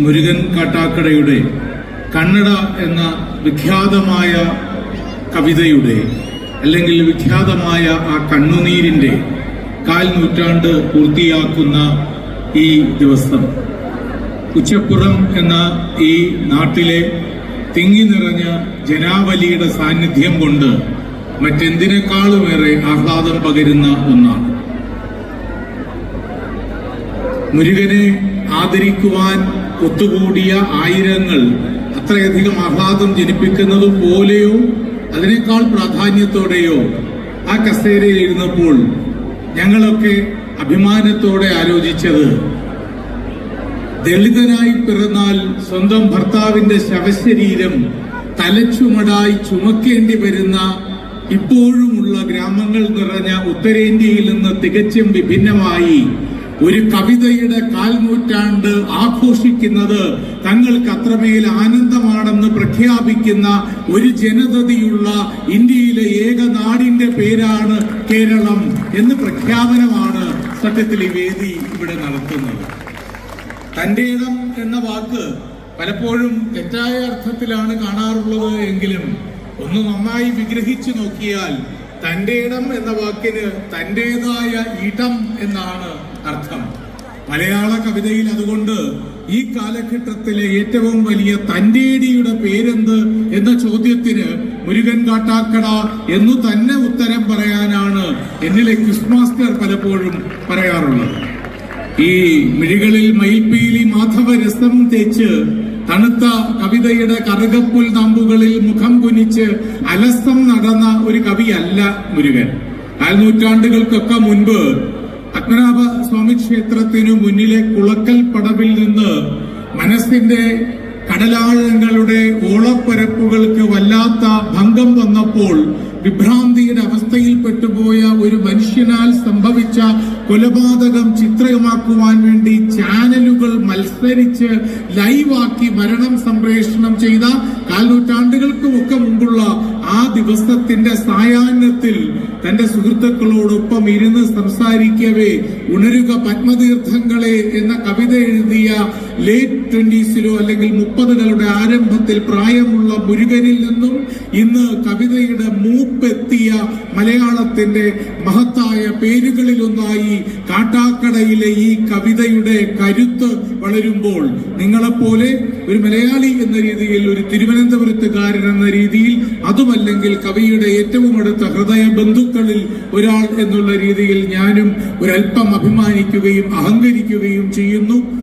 മുരുകൻ കാട്ടാക്കടയുടെ കണ്ണട എന്ന വിഖ്യാതമായ കവിതയുടെ അല്ലെങ്കിൽ വിഖ്യാതമായ ആ കണ്ണുനീരിന്റെ 1/4 നൂറ്റാണ്ട് പൂർത്തിയാക്കുന്ന ഈ ദിവസം ഉച്ചപ്പുറം എന്ന ഈ നാട്ടിലെ തിങ്ങി നിറഞ്ഞ ജനാവലിയുടെ സാന്നിധ്യം കൊണ്ട് മറ്റെന്തിനേക്കാളുമേറെ ആഹ്ലാദം പകരുന്ന ഒന്നാണ്. മുരുകനെ ആദരിക്കുവാൻ ഒത്തുകൂടിയ ആയിരങ്ങൾ അത്രയധികം ആഹ്ലാദം ജനിപ്പിക്കുന്നത് പോലെയോ അതിനേക്കാൾ പ്രാധാന്യത്തോടെയോ ആ കസേരയിൽ ഇരുന്നപ്പോൾ ഞങ്ങളൊക്കെ അഭിമാനത്തോടെ ആലോചിച്ചത്, ദളിതനായി പിറന്നാൽ സ്വന്തം ഭർത്താവിന്റെ ശവശരീരം തലച്ചുമടായി ചുമക്കേണ്ടി വരുന്ന ഇപ്പോഴുമുള്ള ഗ്രാമങ്ങൾ നിറഞ്ഞ ഉത്തരേന്ത്യയിൽ നിന്ന് തികച്ചും വിഭിന്നമായി ഒരു കവിതയുടെ 1/4 നൂറ്റാണ്ട് ആഘോഷിക്കുന്നത് തങ്ങൾക്ക് അത്രമേൽ ആനന്ദമാണെന്ന് പ്രഖ്യാപിക്കുന്ന ഒരു ജനതയുള്ള ഇന്ത്യയിലെ ഏക നാടിന്റെ പേരാണ് കേരളം എന്ന് പ്രഖ്യാപനമാണ് സത്യത്തിൽ ഈ വേദി ഇവിടെ നടത്തുന്നത്. തന്റെ ഇടം എന്ന വാക്ക് പലപ്പോഴും തെറ്റായ അർത്ഥത്തിലാണ് കാണാറുള്ളത് എങ്കിലും ഒന്ന് നന്നായി വിഗ്രഹിച്ചു നോക്കിയാൽ തന്റെ ഇടം എന്ന വാക്കിന് തന്റേതായ ഇടം എന്നാണ് അർത്ഥം. മലയാള കവിതയിൽ അതുകൊണ്ട് ഈ കാലഘട്ടത്തിലെ ഏറ്റവും വലിയ തന്റേടിയുടെ പേരെന്ത് എന്ന ചോദ്യത്തിന് മുരുകൻ കാട്ടാക്കട എന്നു തന്നെ ഉത്തരം പറയാനാണ് എന്നിലെ ക്വിസ് മാസ്റ്റർ പലപ്പോഴും പറയാറുള്ളത്. ഈ മിഴികളിൽ മയിൽപ്പീലി മാധവരസം തേച്ച് തണുത്ത കവിതയുടെ കറുകപ്പുൽ നാമ്പുകളിൽ മുഖം കുനിച്ച് അലസം നടന്ന ഒരു കവിയല്ല മുരുകൻ. 4 നൂറ്റാണ്ടുകൾക്കൊക്കെ മുൻപ് പത്മനാഭ സ്വാമി ക്ഷേത്രത്തിനു മുന്നിലെ കുളക്കൽ പടവിൽ നിന്ന് മനസ്സിന്റെ കടലാഴങ്ങളുടെ ഓളപ്പരപ്പുകൾക്ക് വല്ലാത്ത ഭംഗം വന്നപ്പോൾ വിഭ്രാന്തിയുടെ അവസ്ഥയിൽ പെട്ടുപോയ ഒരു മനുഷ്യനാൽ സംഭവിച്ച കൊലപാതകം ചിത്രമാക്കുവാൻ വേണ്ടി ചാനലുകൾ മത്സരിച്ച് ലൈവാക്കി മരണം സംപ്രേഷണം ചെയ്ത 4 നൂറ്റാണ്ടുകൾക്കുമൊക്കെ മുമ്പുള്ള ആ ദിവസത്തിന്റെ സായാഹ്നത്തിൽ തന്റെ സുഹൃത്തുക്കളോടൊപ്പം ഇരുന്ന് സംസാരിക്കവേ ഉണരുക പത്മതീർത്ഥങ്ങളെ എന്ന കവിത എഴുതിയ ലേറ്റ് 20s അല്ലെങ്കിൽ 30കളുടെ ആരംഭത്തിൽ പ്രായമുള്ള മുരുകനിൽ നിന്നും ഇന്ന് കവിതയുടെ മൂപ്പെത്തിയ മലയാളത്തിന്റെ മഹത്തായ പേരുകളിലൊന്നായി കാട്ടാക്കടയിലെ ഈ കവിതയുടെ കരുത്ത് വളരുമ്പോൾ നിങ്ങളെപ്പോലെ ഒരു മലയാളി എന്ന രീതിയിൽ, ഒരു തിരുവനന്തപുരത്തുകാരൻ എന്ന രീതിയിൽ, അതുമല്ലെങ്കിൽ കവിയുടെ ഏറ്റവും അടുത്ത ഹൃദയ ബന്ധുക്കളിൽ ഒരാൾ എന്നുള്ള രീതിയിൽ ഞാനും ഒരല്പം അഭിമാനിക്കുകയും അഹങ്കരിക്കുകയും ചെയ്യുന്നു.